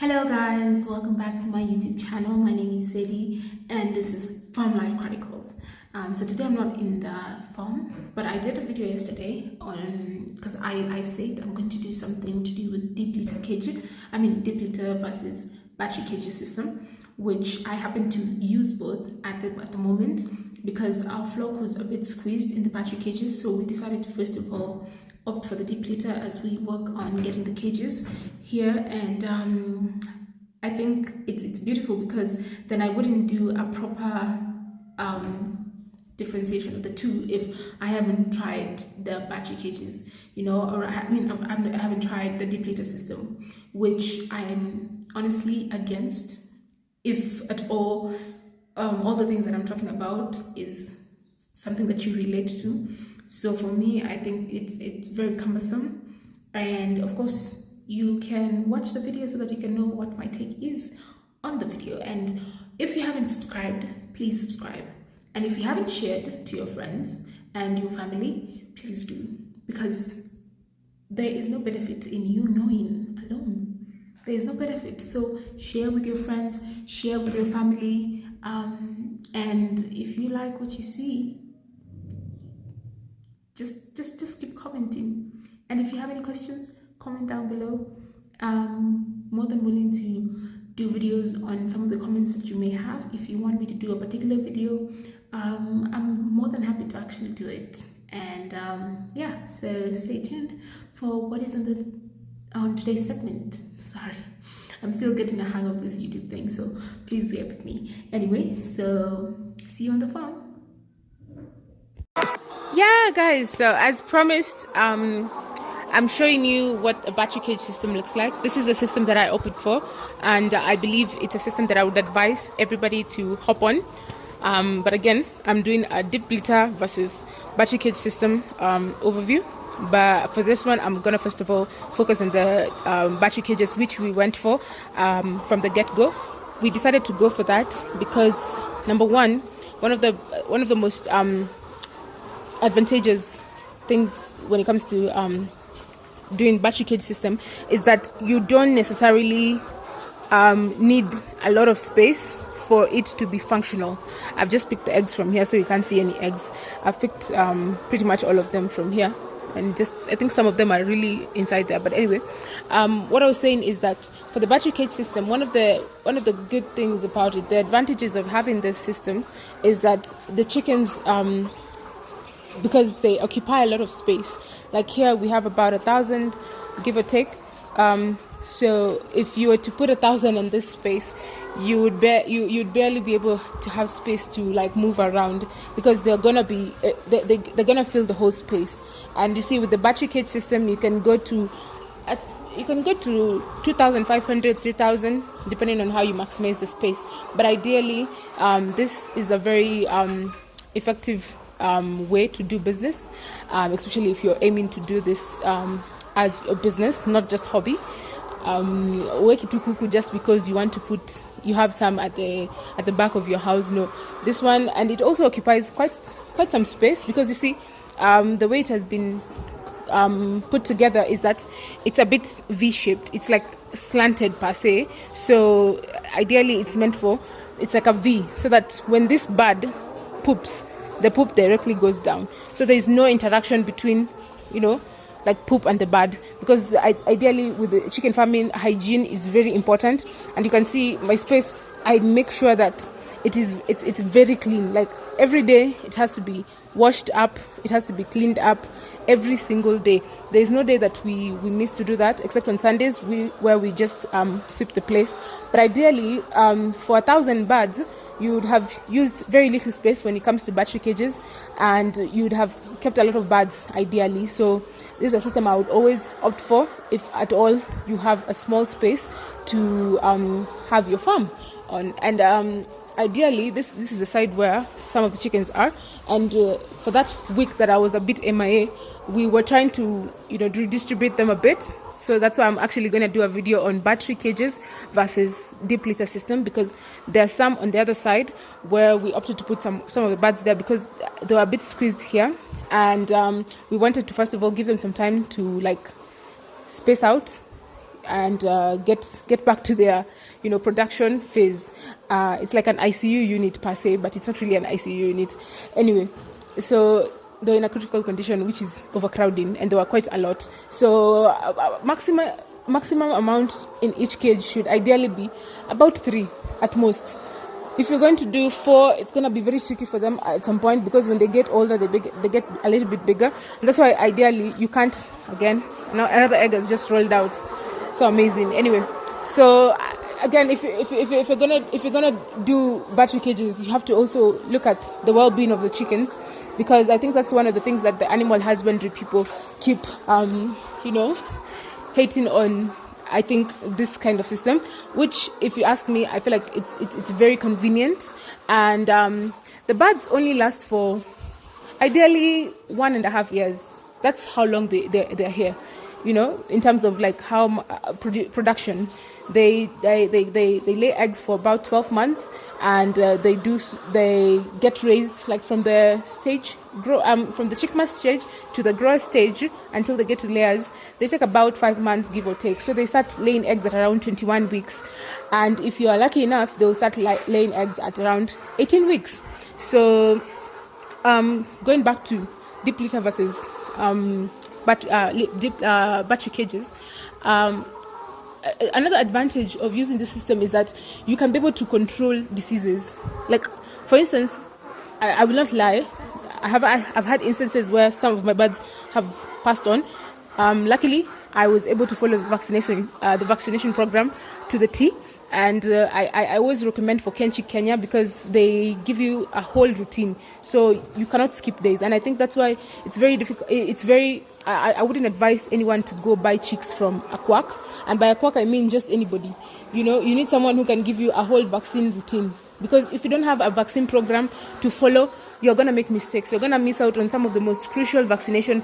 Hello guys, welcome back to my YouTube channel. My name is Sadie and this is Farm Life Chronicles. So today I'm not in the farm, but I did a video yesterday on, because I said I'm going to do something to do with deep litter versus battery cages system, which I happen to use both at the moment because our flock was a bit squeezed in the battery cages. So we decided to first of all opt for the deep litter as we work on getting the cages here, and I think it's beautiful because then I wouldn't do a proper differentiation of the two if I haven't tried the battery cages, or I haven't tried the deep litter system, which I am honestly against. If at all the things that I'm talking about is something that you relate to. So for me, I think it's very cumbersome, and of course you can watch the video so that you can know what my take is on the video. And if you haven't subscribed, please subscribe, and if you haven't shared to your friends and your family, please do, because there is no benefit in you knowing alone. There is no benefit. So share with your friends, share with your family, and if you like what you see, just keep commenting. And if you have any questions, comment down below. More than willing to do videos on some of the comments that you may have. If you want me to do a particular video, I'm more than happy to actually do it. And yeah, so stay tuned for what is on today's segment. Sorry, I'm still getting a hang of this YouTube thing, so please bear with me. Anyway, so see you on the farm. Yeah guys, so as promised, I'm showing you what a battery cage system looks like. This is the system that I opted for, and I believe it's a system that I would advise everybody to hop on. But again, I'm doing a deep litter versus battery cage system overview. But for this one, I'm gonna first of all focus on the battery cages, which we went for from the get-go. We decided to go for that because number one of the most advantageous things when it comes to doing battery cage system is that you don't necessarily need a lot of space for it to be functional. I've just picked the eggs from here, so you can't see any eggs. I've picked pretty much all of them from here, and I think some of them are really inside there. But anyway, what I was saying is that for the battery cage system, one of the good things about it, the advantages of having this system, is that the chickens, because they occupy a lot of space. Like here we have about 1,000, give or take. So if you were to put 1,000 in this space, you'd barely be able to have space to like move around, because they're gonna be they're gonna fill the whole space. And you see, with the battery cage system, you can go to 2,500, 3,000, depending on how you maximize the space. But ideally, this is a very effective way to do business, especially if you're aiming to do this as a business, not just hobby. Just because you want to you have some at the back of your house. No, this one, and it also occupies quite some space, because you see, the way it has been put together is that it's a bit V-shaped. It's like slanted per se. So ideally, it's like a V, so that when this bird poops, the poop directly goes down. So there is no interaction between, like poop and the bird, because ideally with the chicken farming, hygiene is very important. And you can see my space, I make sure that it's very clean. Like every day it has to be washed up, it has to be cleaned up every single day. There is no day that we miss to do that, except on Sundays where we just sweep the place. But ideally, for 1,000 birds, you would have used very little space when it comes to battery cages, and you would have kept a lot of birds ideally. So this is a system I would always opt for if at all you have a small space to have your farm on. And ideally, this is the side where some of the chickens are. And for that week that I was a bit MIA, we were trying to redistribute them a bit. So that's why I'm actually going to do a video on battery cages versus deep litter system, because there are some on the other side where we opted to put some of the birds there because they were a bit squeezed here, and we wanted to first of all give them some time to like space out and get back to their production phase. It's like an ICU unit per se, but it's not really an ICU unit. Anyway, so they're in a critical condition, which is overcrowding, and there were quite a lot. So maximum amount in each cage should ideally be about 3 at most. If you're going to do 4, it's going to be very tricky for them at some point, because when they get older, they get a little bit bigger. And that's why ideally you can't, again, now another egg has just rolled out. So amazing. Anyway, so again, if you're gonna do battery cages, you have to also look at the well-being of the chickens, because I think that's one of the things that the animal husbandry people keep hating on. I think this kind of system, which, if you ask me, I feel like it's very convenient, and the birds only last for ideally 1.5 years. That's how long they're here, in terms of like how production. They lay eggs for about 12 months, and they get raised like from the from the chickma stage to the grower stage until they get to layers. They take about 5 months, give or take. So they start laying eggs at around 21 weeks, and if you are lucky enough, they'll start laying eggs at around 18 weeks. So going back to deep litter versus battery cages. Another advantage of using this system is that you can be able to control diseases. Like, for instance, I will not lie, I've had instances where some of my birds have passed on. Luckily, I was able to follow the vaccination program to the T. And I always recommend for Kenchi Kenya, because they give you a whole routine, so you cannot skip days. And I think that's why it's very difficult. I wouldn't advise anyone to go buy chicks from a quack. And by a quack, I mean just anybody. You need someone who can give you a whole vaccine routine, because if you don't have a vaccine program to follow, you're going to make mistakes. You're going to miss out on some of the most crucial vaccination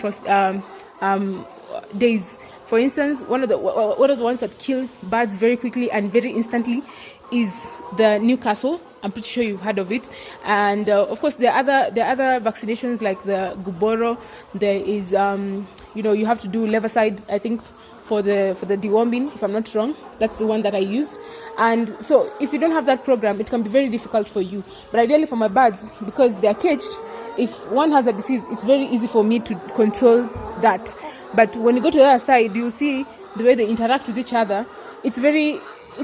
days. For instance, one of the ones that kill birds very quickly and very instantly is the Newcastle. I'm pretty sure you've heard of it. And of course, there are other vaccinations like the Guboro. There is you have to do Leverside, I think, for the deworming, if I'm not wrong. That's the one that I used. And so if you don't have that program, it can be very difficult for you. But ideally for my birds, because they are caged, if one has a disease, it's very easy for me to control that. But when you go to the other side, you'll see the way they interact with each other. It's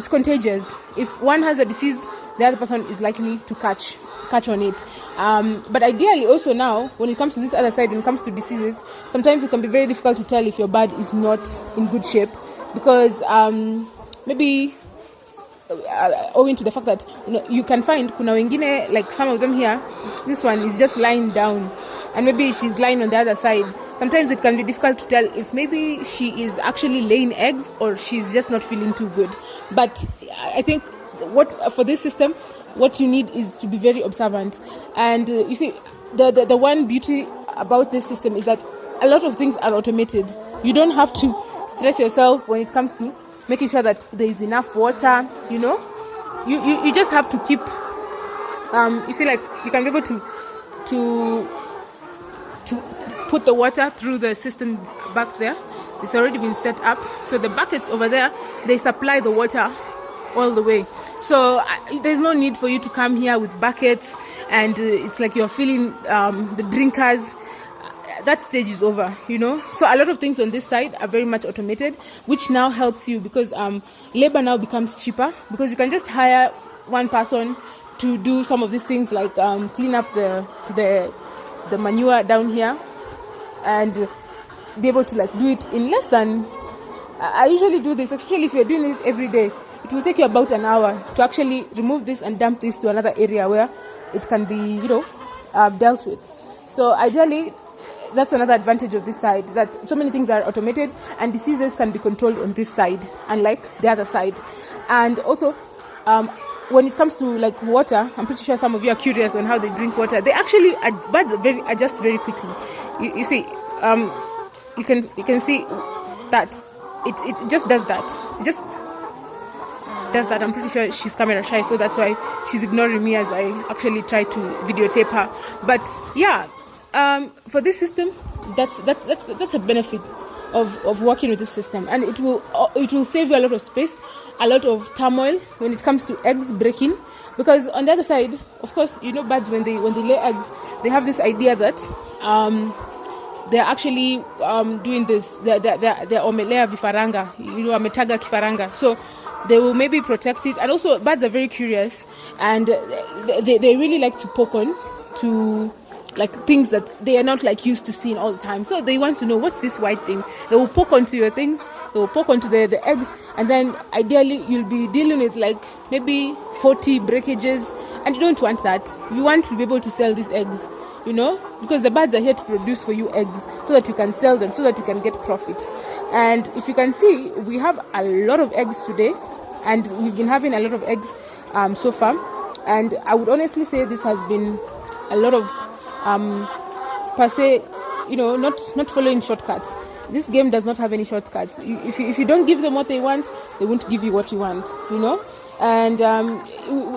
contagious. If one has a disease, the other person is likely to catch on it. But ideally also now, when it comes to this other side, when it comes to diseases, sometimes it can be very difficult to tell if your bird is not in good shape, because maybe owing to the fact that you can find kuna wengine, like some of them here, this one is just lying down, and maybe she's lying on the other side. Sometimes it can be difficult to tell if maybe she is actually laying eggs or she's just not feeling too good. But I think for this system, what you need is to be very observant. And you see, the one beauty about this system is that a lot of things are automated. You don't have to stress yourself when it comes to making sure that there is enough water. You just have to keep. You see, like, you can be able to put the water through the system back there. It's already been set up. So the buckets over there, they supply the water all the way. So there's no need for you to come here with buckets, and it's like you're filling the drinkers. That stage is over, So a lot of things on this side are very much automated, which now helps you, because labor now becomes cheaper, because you can just hire one person to do some of these things, like clean up the manure down here, and be able to do it in less than. I usually do this, especially if you're doing this every day. It will take you about an hour to actually remove this and dump this to another area where it can be, dealt with. So ideally, that's another advantage of this side, that so many things are automated and diseases can be controlled on this side, unlike the other side. And also, when it comes to water, I'm pretty sure some of you are curious on how they drink water. They actually, birds adjust very quickly. You see, you can see that it just does that. It just does that. I'm pretty sure she's camera shy, so that's why she's ignoring me as I actually try to videotape her. But yeah, for this system, that's a benefit. of working with this system, and it will save you a lot of space, a lot of turmoil when it comes to eggs breaking. Because on the other side, of course, birds when they lay eggs, they have this idea that they're actually doing this. They're omelea vifaranga, ametaga kifaranga. So they will maybe protect it. And also, birds are very curious, and they really like to poke on to like things that they are not like used to seeing all the time. So they want to know, what's this white thing? They will poke onto your things. They will poke onto the eggs, and then ideally you'll be dealing with like maybe 40 breakages, and you don't want that. You want to be able to sell these eggs, because the birds are here to produce for you eggs so that you can sell them, so that you can get profit. And if you can see, we have a lot of eggs today, and we've been having a lot of eggs so far. And I would honestly say this has been a lot of per se, not following shortcuts. This game does not have any shortcuts. If you don't give them what they want, they won't give you what you want, And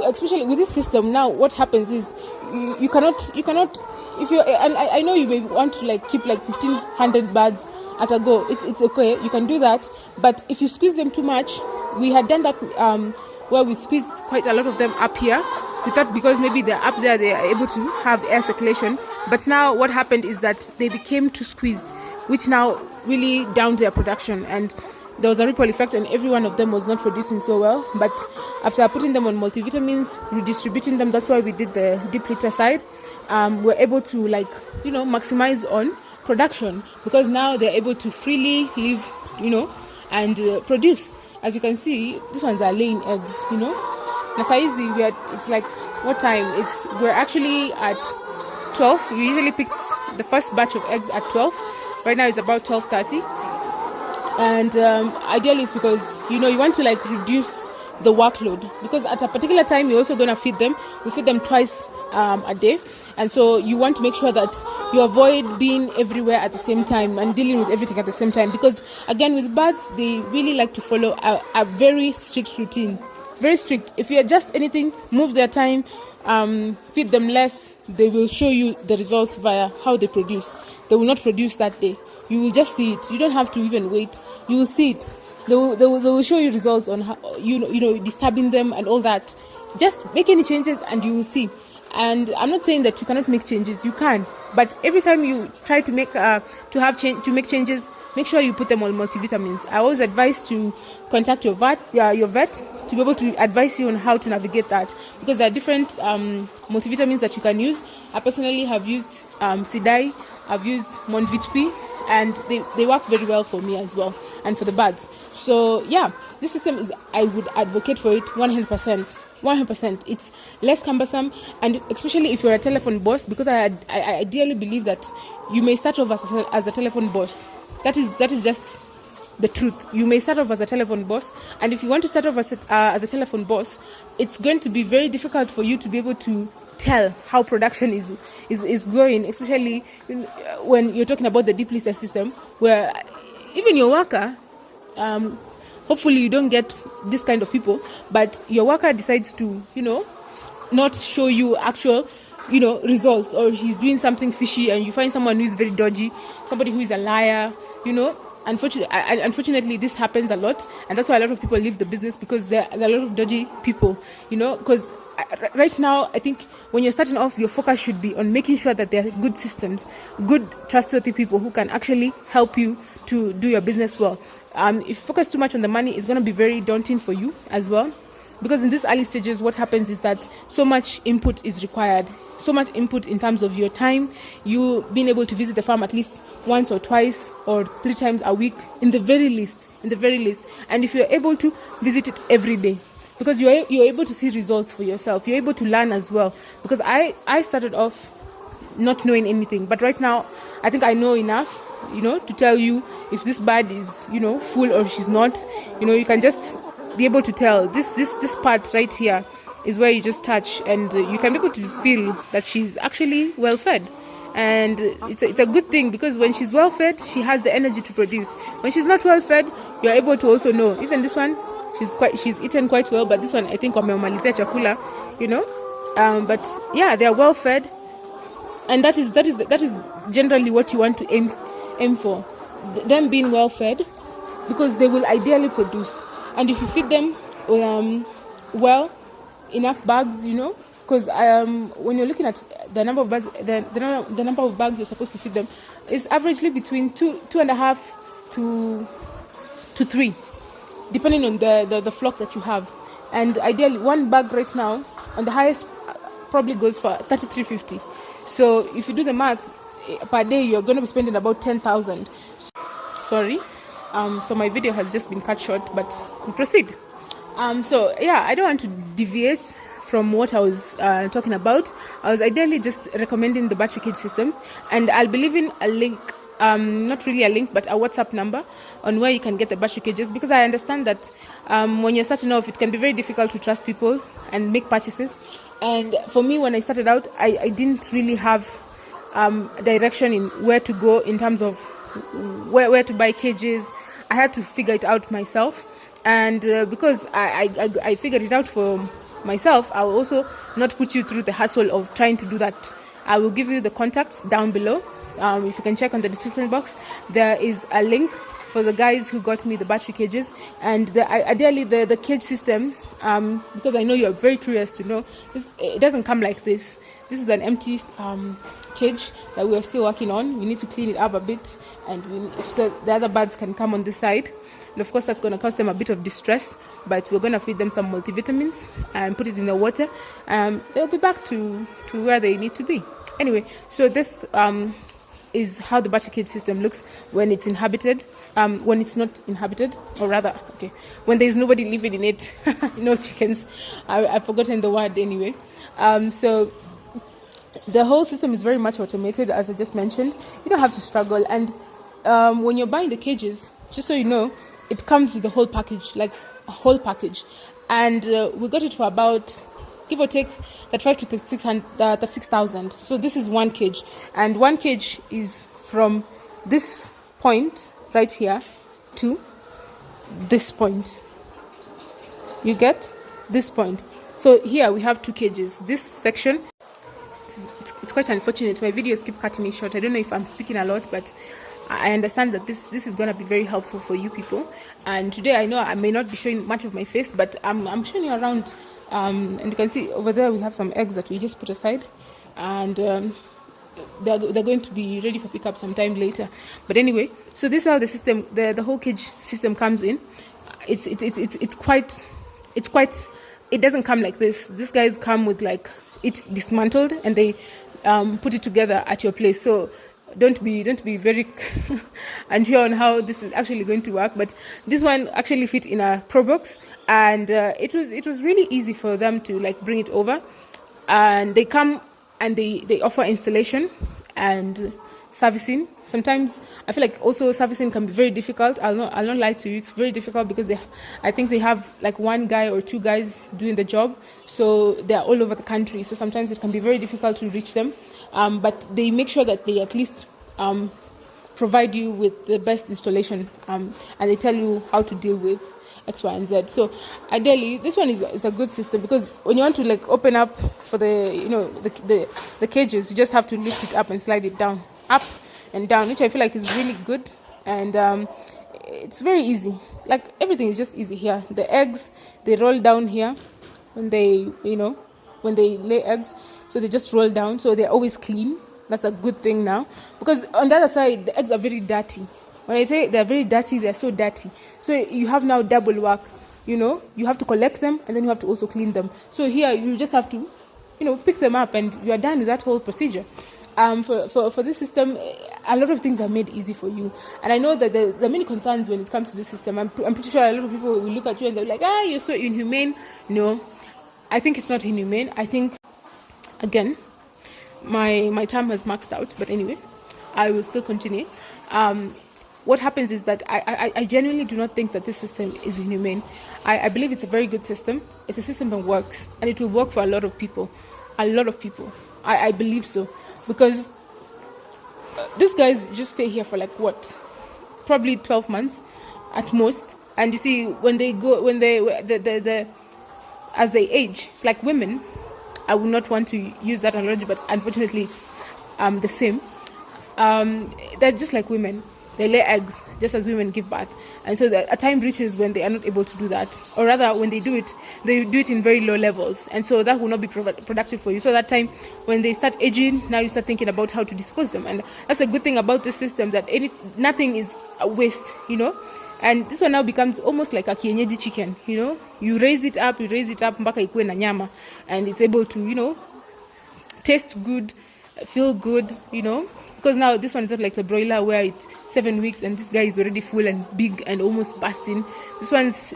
especially with this system now, what happens is you cannot. If you and I know you may want to like keep like 1,500 birds at a go. It's okay. You can do that. But if you squeeze them too much, we had done that where we squeezed quite a lot of them up here. We thought because maybe they're up there, they are able to have air circulation. But now what happened is that they became too squeezed, which now really downed their production. And there was a ripple effect, and every one of them was not producing so well. But after putting them on multivitamins, redistributing them, that's why we did the deep litter side. We're able to maximize on production, because now they're able to freely live, and produce. As you can see, these ones are laying eggs, Nasaizi, it's like, what time? We're actually at 12. We usually pick the first batch of eggs at 12. Right now it's about 12:30. And ideally it's because, you want to like reduce the workload, because at a particular time you're also going to feed them. We feed them twice a day. And so you want to make sure that you avoid being everywhere at the same time and dealing with everything at the same time. Because again, with birds, they really like to follow a very strict routine. Very strict. If you adjust anything, move their time, feed them less, they will show you the results via how they produce. They will not produce that day. You will just see it. You don't have to even wait. You will see it. They will show you results on how, disturbing them and all that. Just make any changes and you will see. And I'm not saying that you cannot make changes. You can, but every time you try to make changes, make sure you put them on multivitamins. I always advise to contact your vet to be able to advise you on how to navigate that, because there are different multivitamins that you can use. I personally have used Sidai, I've used Monvit-P, and they work very well for me as well, and for the birds. So yeah, this system I would advocate for it 100%. 100%. It's less cumbersome, and especially if you're a telephone boss, because I ideally believe that you may start off as a telephone boss. That is just the truth. You may start off as a telephone boss, and if you want to start off as a telephone boss, it's going to be very difficult for you to be able to tell how production is going, especially when you're talking about the deep lister system, where even your worker, hopefully you don't get this kind of people, but your worker decides to, not show you actual, results, or he's doing something fishy, and you find someone who is very dodgy, somebody who is a liar, Unfortunately, this happens a lot, and that's why a lot of people leave the business, because there are a lot of dodgy people, because right now, I think when you're starting off, your focus should be on making sure that there are good systems, good trustworthy people who can actually help you to do your business well. If you focus too much on the money, it's going to be very daunting for you as well. Because in these early stages, what happens is that so much input is required. So much input in terms of your time, you being able to visit the farm at least once or twice or 3 times a week, in the very least. And if you're able to visit it every day, because you're able to see results for yourself, you're able to learn as well. Because I started off not knowing anything, but right now I think I know enough, to tell you if this bird is, full or she's not. You can just be able to tell this part right here is where you just touch, and you can be able to feel that she's actually well fed. And it's a good thing, because when she's well fed, she has the energy to produce. When she's not well fed, you're able to also know. Even this one, she's eaten quite well, but this one I think wamemalizia chakula, but yeah, they are well fed, and that is generally what you want to aim for. them being well fed, because they will ideally produce. And if you feed them well, enough bags, because when you're looking at the number of bags, the number of bags you're supposed to feed them is averagely between 2.5 to 3, depending on the flock that you have. And ideally, one bag right now on the highest probably goes for 33.50. So if you do the math, per day you're going to be spending about 10,000. Sorry, so my video has just been cut short, but we proceed. So yeah, I don't want to deviate from what I was talking about. I was ideally just recommending the battery cage system, and I'll be leaving a link, not really a link, but a WhatsApp number on where you can get the battery cages, because I understand that when you're starting off, it can be very difficult to trust people and make purchases. And for me, when I started out, I didn't really have direction in where to go in terms of where to buy cages. I had to figure it out myself, and because I figured it out for myself, I will also not put you through the hassle of trying to do that. I will give you the contacts down below. If you can check on the description box, there is a link for the guys who got me the battery cages, and ideally the cage system, because I know you're very curious to know, it doesn't come like this. This is an empty cage that we are still working on. We need to clean it up a bit, and so the other birds can come on this side. And of course, that's going to cause them a bit of distress, but we're going to feed them some multivitamins and put it in the water. They'll be back to where they need to be. Anyway, so this is how the battery cage system looks when it's inhabited, when it's not inhabited, or rather, okay, when there's nobody living in it. No chickens. I've forgotten the word anyway. So the whole system is very much automated, as I just mentioned. You don't have to struggle. And when you're buying the cages, just so you know, it comes with the whole package, like a whole package. And we got it for about, give or take, 35 to 36,000. So this is one cage, and one cage is from this point right here to this point. You get this point. So here we have 2 cages. This section, it's quite unfortunate. My videos keep cutting me short. I don't know if I'm speaking a lot, but I understand that this is going to be very helpful for you people. And today I know I may not be showing much of my face, but I'm showing you around. And you can see over there we have some eggs that we just put aside, and they're going to be ready for pickup sometime later. But anyway, so this is how the system, the whole cage system comes in. It's quite. It doesn't come like this. These guys come with like it dismantled, and they put it together at your place. So don't be very unsure on how this is actually going to work. But this one actually fit in a pro box, and it was really easy for them to like bring it over. And they come and they offer installation and servicing. Sometimes I feel like also servicing can be very difficult. I'll not lie to you, it's very difficult because I think they have like one guy or 2 guys doing the job, so they're all over the country. So sometimes it can be very difficult to reach them. But they make sure that they at least provide you with the best installation, and they tell you how to deal with X, Y, and Z. So ideally, this one is a good system, because when you want to like open up for the cages, you just have to lift it up and slide it down, up and down, which I feel like is really good. And it's very easy. Like everything is just easy here. The eggs, they roll down here when they lay eggs. So they just roll down, so they're always clean. That's a good thing now, because on the other side, the eggs are very dirty. When I say they're very dirty, they're so dirty. So you have now double work. You have to collect them, and then you have to also clean them. So here, you just have to, pick them up, and you are done with that whole procedure. For this system, a lot of things are made easy for you. And I know that there are many concerns when it comes to this system. I'm pretty sure a lot of people will look at you and they're like, you're so inhumane. No, I think it's not inhumane. I think, again, my time has maxed out, but anyway, I will still continue. What happens is that I genuinely do not think that this system is inhumane. I believe it's a very good system. It's a system that works, and it will work for a lot of people. I believe so, because these guys just stay here for like what, probably 12 months at most. And you see, when they go, as they age, it's like women. I would not want to use that analogy, but unfortunately it's the same. They're just like women. they lay eggs just as women give birth. And so a time reaches when they are not able to do that, or rather when they do it in very low levels, and so that will not be productive for you. So that time when they start aging, now you start thinking about how to dispose them. And that's a good thing about this system, that nothing is a waste, and this one now becomes almost like a kienyeji chicken. You raise it up mpaka ikuwe na nyama, and it's able to taste good, feel good, because now this one is not like the broiler where it's 7 weeks and this guy is already full and big and almost busting. This one's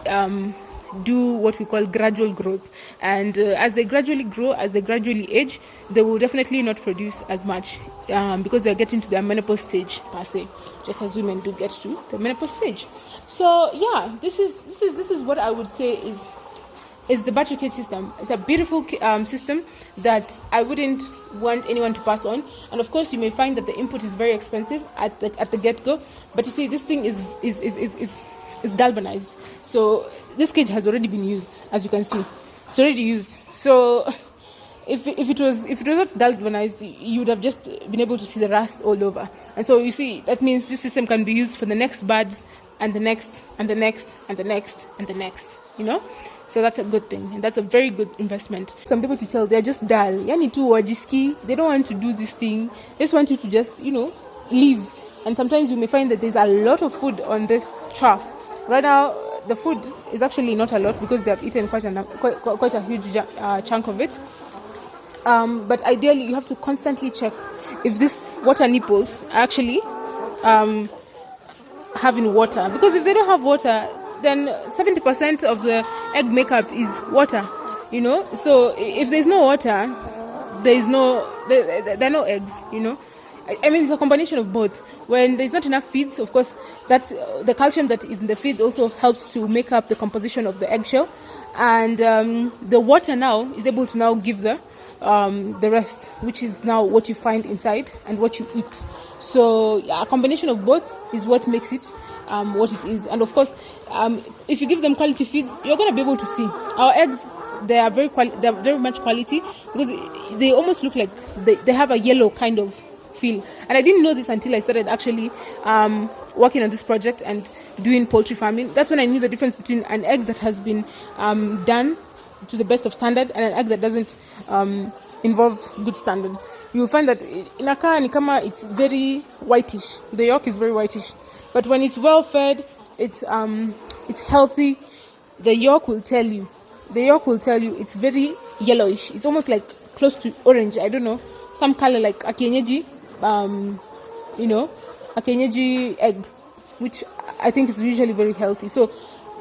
do what we call gradual growth, and as they gradually grow, as they gradually age, they will definitely not produce as much, because they're getting to their menopause stage per se, just as women do get to the menopause stage. So yeah, this is what I would say is the battery cage system. It's a beautiful system that I wouldn't want anyone to pass on. And of course, you may find that the input is very expensive at the get-go, but you see, this thing is galvanized. So this cage has already been used, as you can see. It's already used. So if it was not galvanized, you would have just been able to see the rust all over. And so you see, that means this system can be used for the next buds, and the next, and the next, and the next, and the next, So that's a good thing, and that's a very good investment. Some people to tell they're just dull. Yani tu wajiski. They don't want to do this thing. They just want you to just, live. And sometimes you may find that there's a lot of food on this trough. Right now, the food is actually not a lot because they have eaten quite a huge chunk of it. But ideally, you have to constantly check if this water nipples are actually having water, because if they don't have water, then 70% of the egg makeup is water, So if there's no water, there are no eggs, I mean, it's a combination of both. When there's not enough feeds, of course, that's the calcium that is in the feed also helps to make up the composition of the eggshell, and the water now is able to now give the rest, which is now what you find inside and what you eat. So a combination of both is what makes it what it is. And of course, if you give them quality feeds, you're going to be able to see our eggs. They are they're very much quality, because they almost look like they have a yellow kind of feel. And I didn't know this until I started actually working on this project and doing poultry farming. That's when I knew the difference between an egg that has been done to the best of standard and an egg that doesn't involve good standard. You will find that inakaa ni kama it's very whitish. The yolk is very whitish, but when it's well fed, it's healthy. The yolk will tell you it's very yellowish. It's almost like close to orange. I don't know, some color like a kienyeji, a kienyeji egg, which I think is usually very healthy. So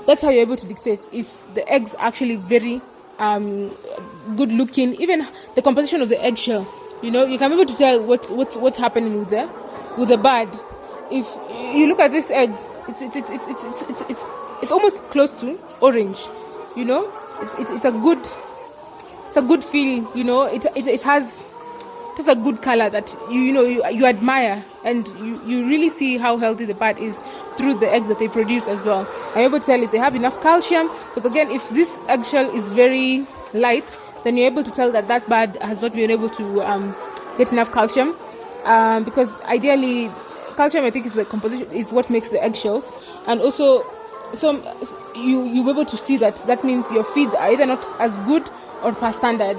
that's how you're able to dictate if the eggs are actually very good looking. Even the composition of the eggshell, you can be able to tell what's happening with the bird. If you look at this egg, it's almost close to orange. It's a good feel. It has a good color that you admire, and you really see how healthy the bird is through the eggs that they produce as well. I'm able to tell if they have enough calcium, because again, if this eggshell is very light, then you're able to tell that bird has not been able to get enough calcium, because ideally calcium, I think, is what makes the eggshells. And also you'll be able to see that means your feeds are either not as good or per standard.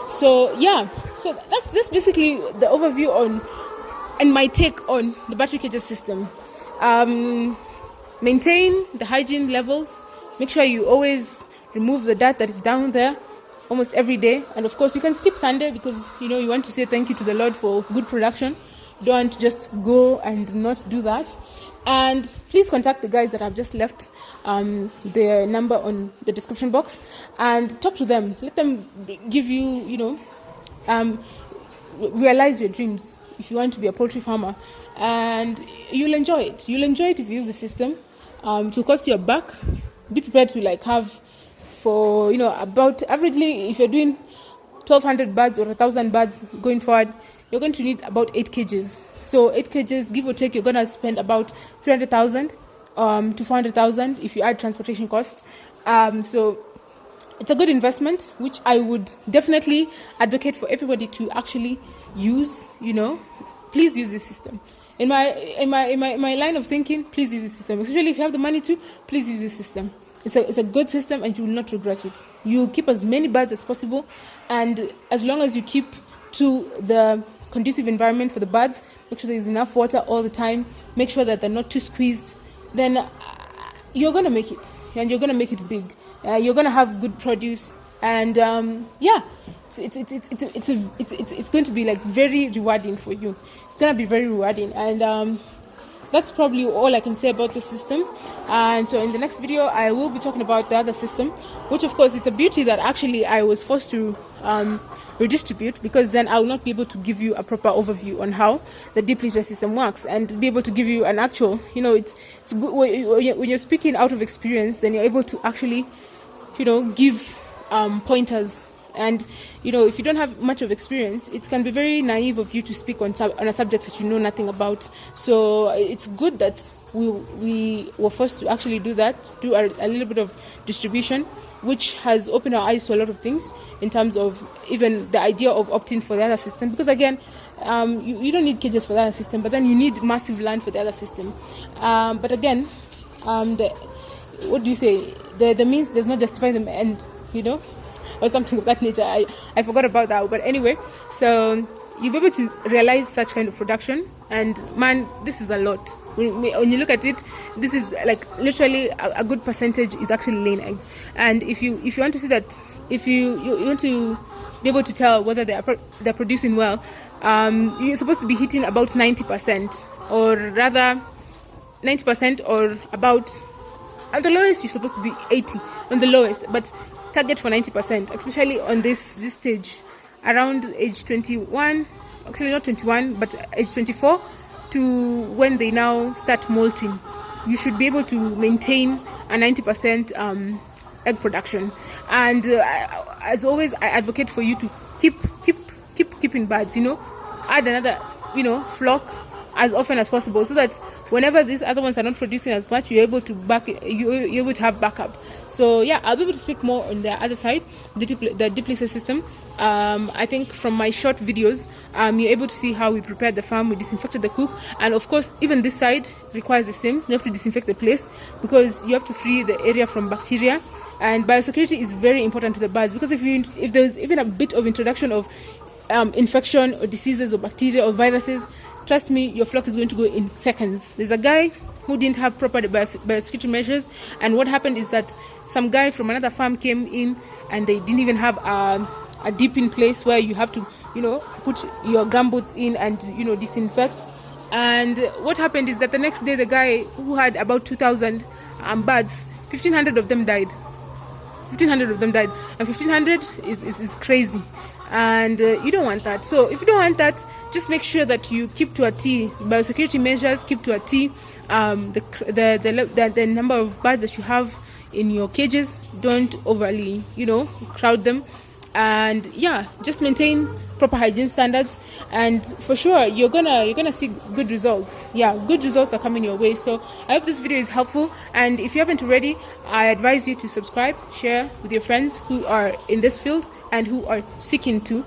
So yeah, so that's just basically the overview on and my take on the battery cages system. Maintain the hygiene levels. Make sure you always remove the dirt that is down there almost every day. And of course, you can skip Sunday because you want to say thank you to the Lord for good production. Don't just go and not do that. And please contact the guys that I've just left their number on the description box and talk to them. Let them give you, realize your dreams if you want to be a poultry farmer, and you'll enjoy it. You'll enjoy it if you use the system. It will cost you a buck. Be prepared to have for about averagely, if you're doing 1,200 birds or 1,000 birds going forward, you're going to need about 8 cages. So 8 cages, give or take, you're going to spend about 300,000 to 400,000 if you add transportation cost. So it's a good investment, which I would definitely advocate for everybody to actually use. Please use this system. In my line of thinking, please use this system. Especially if you have the money to, please use this system. It's a good system, and you will not regret it. You keep as many birds as possible, and as long as you keep to the conducive environment for the birds, make sure there's enough water all the time, make sure that they're not too squeezed, then you're gonna make it, and you're gonna make it big. You're gonna have good produce, and it's going to be like very rewarding for you. It's gonna be very rewarding, and that's probably all I can say about the system. And so in the next video, I will be talking about the other system, which of course it's a beauty that actually I was forced to redistribute, because then I will not be able to give you a proper overview on how the deep litter system works, and be able to give you an actual, it's good when you're speaking out of experience, then you're able to actually, give pointers. And if you don't have much of experience, it can be very naive of you to speak on a subject that you know nothing about. So it's good that we were forced to actually do that, do a little bit of distribution, which has opened our eyes to a lot of things in terms of even the idea of opting for the other system. Because again, you don't need cages for the other system, but then you need massive land for the other system. But again, what do you say? The means does not justify the end, or something of that nature. I forgot about that. But anyway, so you'll be able to realize such kind of production. And man, this is a lot. When you look at it, this is like literally a good percentage is actually laying eggs. And if you want to see that, if you want to be able to tell whether they're producing well, you're supposed to be hitting about 90%, or rather 90%, or about, at the lowest you're supposed to be 80 on the lowest, but target for 90%, especially on this stage around age 21, actually not 21, but age 24 to when they now start molting. You should be able to maintain a 90% egg production. And as always, I advocate for you to keep keeping birds, add another flock as often as possible, so that whenever these other ones are not producing as much, you're able to you're able to have backup. So yeah, I'll be able to speak more on the other side, the deep litter system. I think from my short videos, you're able to see how we prepared the farm, we disinfected the coop, and of course even this side requires the same. You have to disinfect the place because you have to free the area from bacteria. And biosecurity is very important to the birds, because if there's even a bit of introduction of infection or diseases or bacteria or viruses, trust me, your flock is going to go in seconds. There's a guy who didn't have proper biosecurity measures, and what happened is that some guy from another farm came in, and they didn't even have a deep-in place where you have to, put your gumboots in and, disinfect. And what happened is that the next day, the guy who had about 2,000 birds, 1,500 of them died. 1,500 of them died, and 1,500 is crazy. And you don't want that. So if you don't want that, just make sure that you keep to a T biosecurity measures, keep to a T the number of birds that you have in your cages. Don't overly crowd them, and yeah, just maintain proper hygiene standards, and for sure you're gonna see good results. Yeah, good results are coming your way. So I hope this video is helpful, and if you haven't already, I advise you to subscribe, share with your friends who are in this field and who are seeking to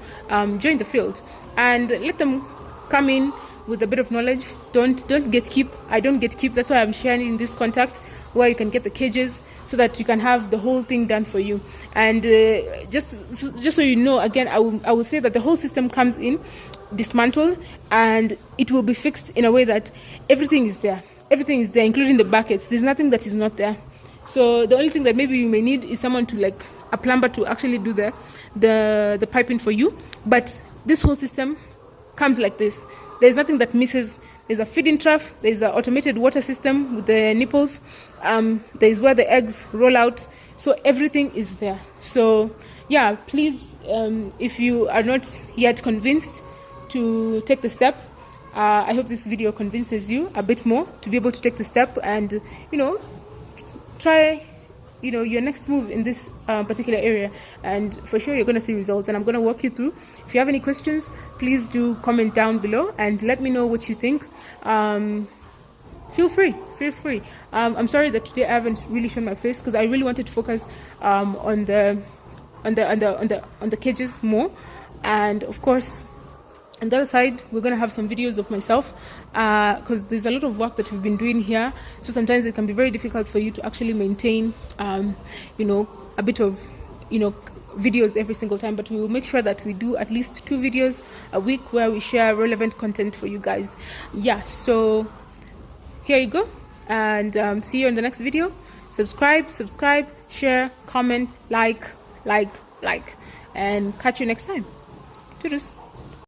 join the field, and let them come in with a bit of knowledge. Don't gatekeep. I don't gatekeep. That's why I'm sharing this contact where you can get the cages, so that you can have the whole thing done for you. And just so you know, again, I will say that the whole system comes in dismantled, and it will be fixed in a way that everything is there. Everything is there, including the buckets. There's nothing that is not there. So the only thing that maybe you may need is someone to, like a plumber, to actually do the piping for you. But this whole system comes like this. There's nothing that misses. There's a feeding trough. There's an automated water system with the nipples. There's where the eggs roll out. So everything is there. So yeah, please, if you are not yet convinced to take the step, I hope this video convinces you a bit more to be able to take the step and, try your next move in this particular area, and for sure you're going to see results, and I'm going to walk you through. If you have any questions, please do comment down below and let me know what you think. Feel free. I'm sorry that today I haven't really shown my face, because I really wanted to focus on the cages more, and of course On the other side, we're going to have some videos of myself, because there's a lot of work that we've been doing here. So sometimes it can be very difficult for you to actually maintain, you know, a bit of, you know, videos every single time. But we will make sure that we do at least 2 videos a week where we share relevant content for you guys. Yeah, so here you go. And see you in the next video. Subscribe, share, comment, like, and catch you next time. Toodles.